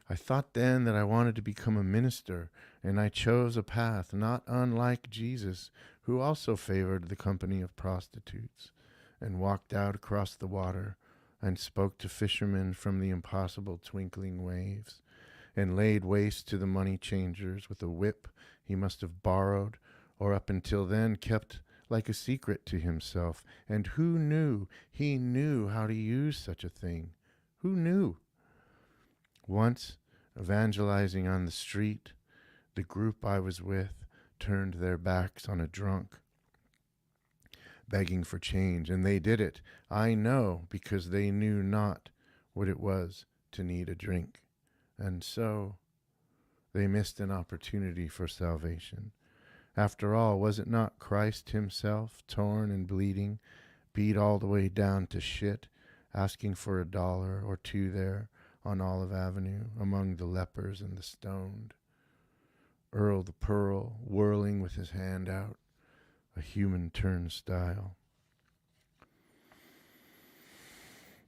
I thought then that I wanted to become a minister, and I chose a path not unlike Jesus, who also favored the company of prostitutes, and walked out across the water and spoke to fishermen from the impossible twinkling waves, and laid waste to the money changers with a whip he must have borrowed, or up until then kept like a secret to himself. And who knew he knew how to use such a thing? Who knew? Once, evangelizing on the street, the group I was with turned their backs on a drunk, begging for change, and they did it, I know, because they knew not what it was to need a drink. And so they missed an opportunity for salvation. After all, was it not Christ himself, torn and bleeding, beat all the way down to shit, asking for $1 or $2 there on Olive Avenue among the lepers and the stoned? Earl the Pearl, whirling with his hand out, a human turnstile.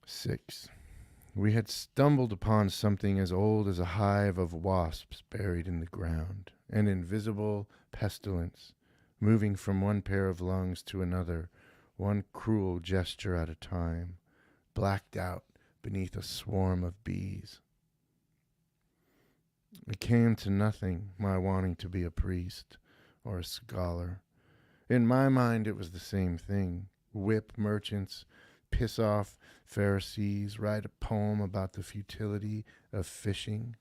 6. We had stumbled upon something as old as a hive of wasps buried in the ground, an invisible pestilence, moving from one pair of lungs to another, one cruel gesture at a time, blacked out beneath a swarm of bees. It came to nothing, my wanting to be a priest or a scholar. In my mind it was the same thing. Whip merchants, piss off Pharisees, write a poem about the futility of fishing,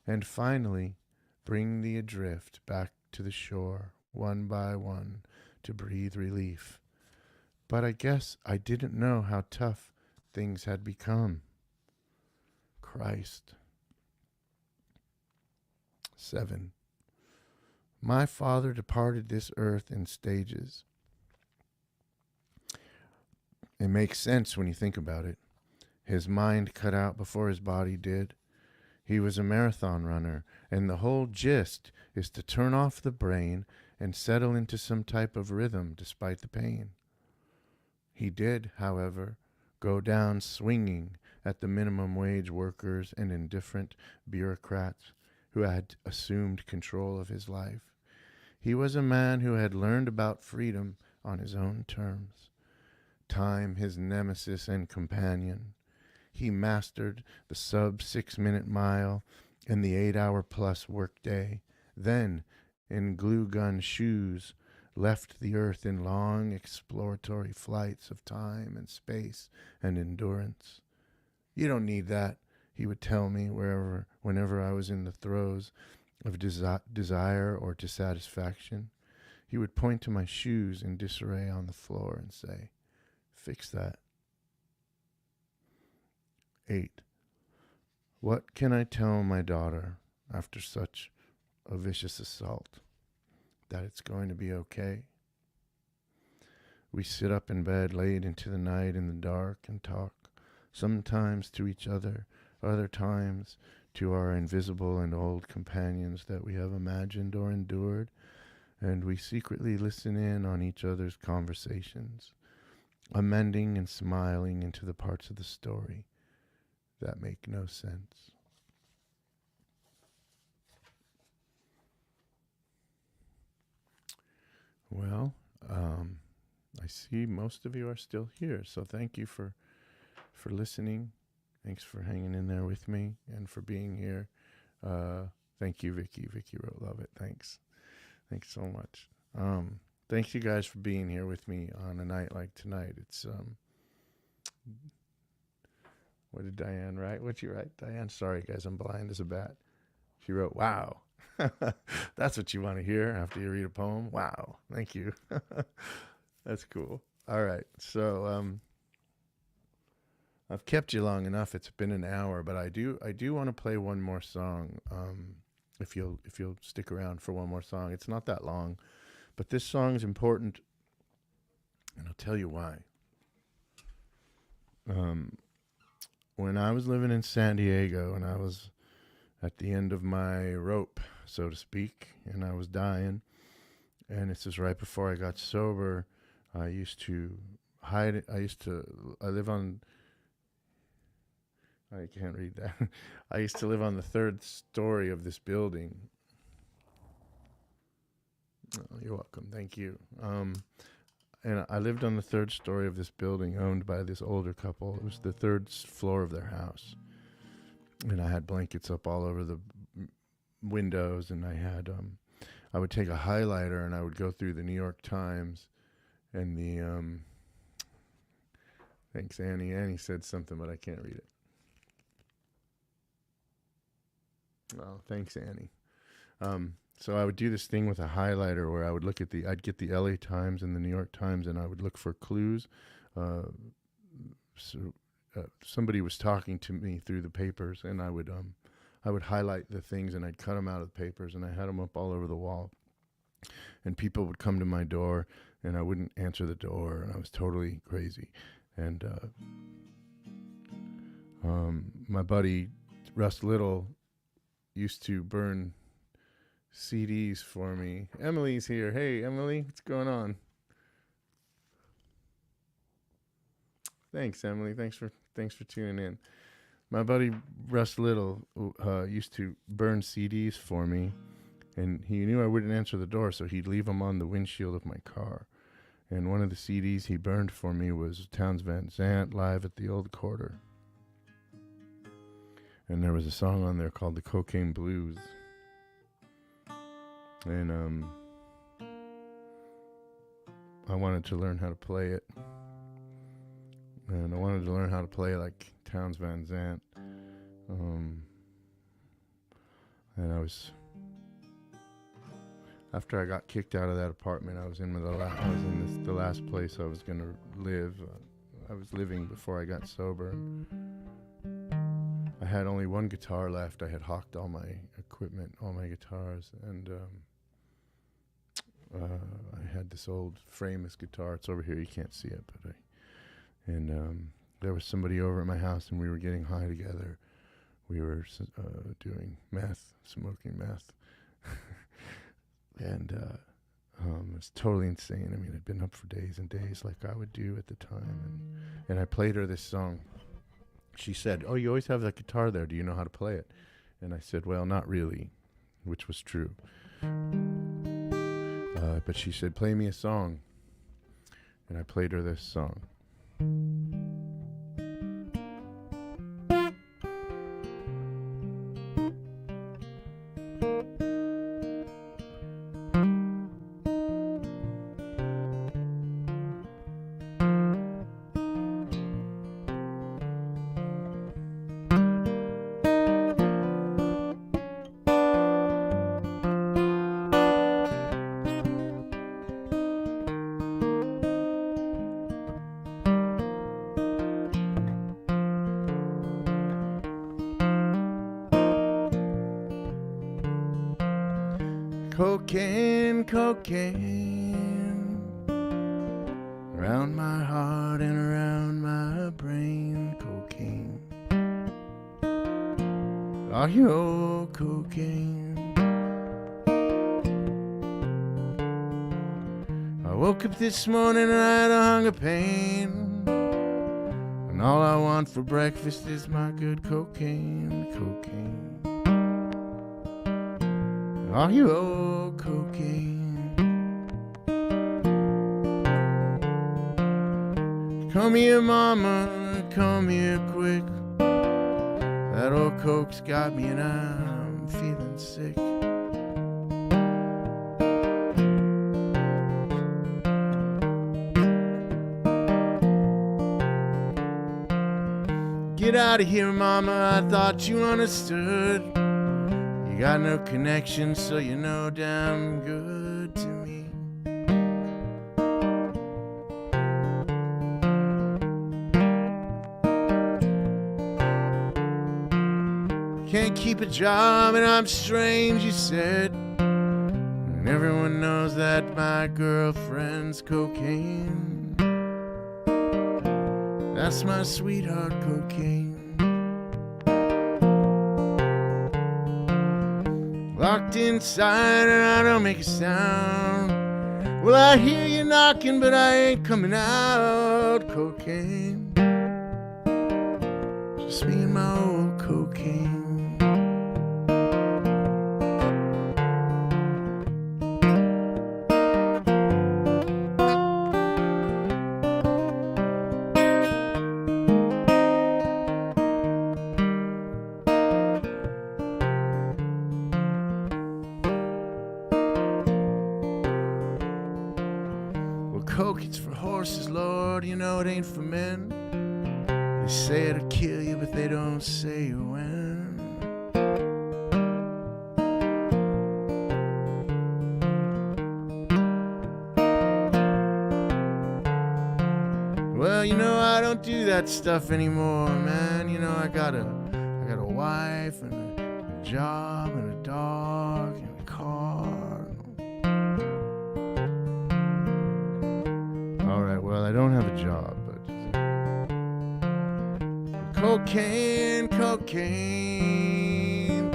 and finally bring the adrift back to the shore, one by one, to breathe relief. But I guess I didn't know how tough things had become. Christ. 7. My father departed this earth in stages. It makes sense when you think about it. His mind cut out before his body did. He was a marathon runner, and the whole gist is to turn off the brain and settle into some type of rhythm despite the pain. He did, however, go down swinging at the minimum wage workers and indifferent bureaucrats who had assumed control of his life. He was a man who had learned about freedom on his own terms. Time, his nemesis and companion. He mastered the sub-6-minute mile and the 8-hour-plus workday. Then, in glue gun shoes, left the earth in long exploratory flights of time and space and endurance. You don't need that, he would tell me whenever I was in the throes of desire or dissatisfaction. He would point to my shoes in disarray on the floor and say, "Fix that." 8. What can I tell my daughter after such a vicious assault? That it's going to be okay? We sit up in bed late into the night in the dark and talk, sometimes to each other, other times to our invisible and old companions that we have imagined or endured, and we secretly listen in on each other's conversations, amending and smiling into the parts of the story that make no sense. Well, I see most of you are still here, so thank you for listening. Thanks for hanging in there with me and for being here. Thank you, Vicky. Vicky wrote, "Love it." Thanks so much. Thanks you guys for being here with me on a night like tonight. It's what did Diane write? What'd you write, Diane? Sorry, guys, I'm blind as a bat. She wrote, "Wow." That's what you want to hear after you read a poem? Wow. Thank you. That's cool. All right. So I've kept you long enough. It's been an hour, but I do want to play one more song. If you'll stick around for one more song. It's not that long, but this song is important, and I'll tell you why. When I was living in San Diego and I was at the end of my rope, so to speak, and I was dying, and this is right before I got sober, I used to hide. I live on, I can't read that. I used to live on the third story of this building. Oh, you're welcome. Thank you. And I lived on the third story of this building owned by this older couple. It was the third floor of their house. And I had blankets up all over the windows, and I would take a highlighter and I would go through the New York Times and the, thanks Annie. Annie said something, but I can't read it. Oh, thanks Annie. So I would do this thing with a highlighter where I would I'd get the LA Times and the New York Times, and I would look for clues. Somebody was talking to me through the papers, and I would highlight the things, and I'd cut them out of the papers, and I had them up all over the wall. And people would come to my door, and I wouldn't answer the door, and I was totally crazy. And my buddy Russ Little used to burn CDs for me. Emily's here. Hey, Emily, what's going on? Thanks, Emily. Thanks for tuning in. My buddy Russ Little used to burn CDs for me, and he knew I wouldn't answer the door, so he'd leave them on the windshield of my car. And one of the CDs he burned for me was Townes Van Zandt live at the Old Quarter. And there was a song on there called The Cocaine Blues. And I wanted to learn how to play it. And I wanted to learn how to play like Townes Van Zandt. And I was, after I got kicked out of that apartment, I was in the last place I was going to live. I was living before I got sober. I had only one guitar left. I had hawked all my equipment, all my guitars, and I had this old Framus guitar. It's over here. You can't see it, but there was somebody over at my house, and we were getting high together. We were doing meth, smoking meth, and it was totally insane. I mean, I'd been up for days and days, like I would do at the time, and I played her this song. She said, "Oh, you always have that guitar there. Do you know how to play it?" And I said, "Well, not really," which was true. But she said, "Play me a song." And I played her this song. Cocaine, cocaine, around my heart and around my brain. Cocaine, are you old cocaine? I woke up this morning and I had a hunger pain, and all I want for breakfast is my good cocaine. Cocaine, are you old cocaine? Come here, mama, come here quick. That old coke's got me and I'm feeling sick. Get out of here, mama, I thought you understood. You got no connection, so you're no damn good to me. Can't keep a job and I'm strange, you said. And everyone knows that my girlfriend's cocaine. That's my sweetheart cocaine. Locked inside and I don't make a sound. Well, I hear you knocking, but I ain't coming out. Cocaine, just me and my old cocaine. Coke, it's for horses, Lord, you know it ain't for men. They say it'll kill you, but they don't say when. Well, you know, I don't do that stuff anymore, man. You know, I got a wife and a job and a dog and a car. Well, I don't have a job, but cocaine, cocaine,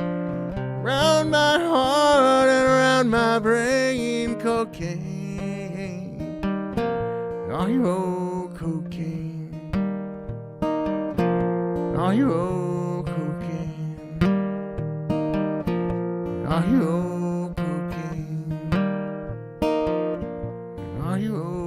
round my heart and around my brain. Cocaine, are you old cocaine? Are you old cocaine? Are you old cocaine? Are you old?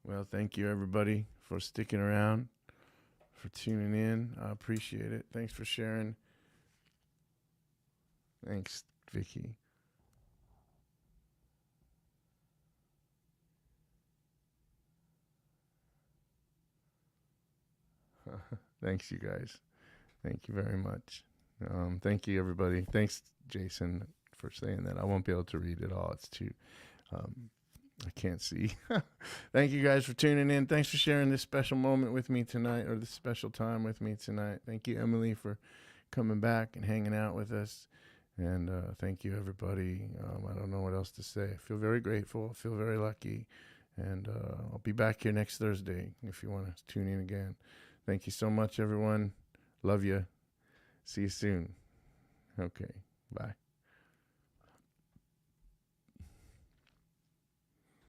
Well, thank you everybody for sticking around, for tuning in. I appreciate it. Thanks for sharing. Thanks, Vicky. Thanks, you guys. Thank you very much. Thank you, everybody. Thanks, Jason, for saying that. I won't be able to read it all. It's too... I can't see. Thank you guys for tuning in. Thanks for sharing this special moment with me tonight, or this special time with me tonight. Thank you, Emily, for coming back and hanging out with us. And thank you, everybody. I don't know what else to say. I feel very grateful. I feel very lucky. And I'll be back here next Thursday if you want to tune in again. Thank you so much, everyone. Love you. See you soon. Okay. Bye.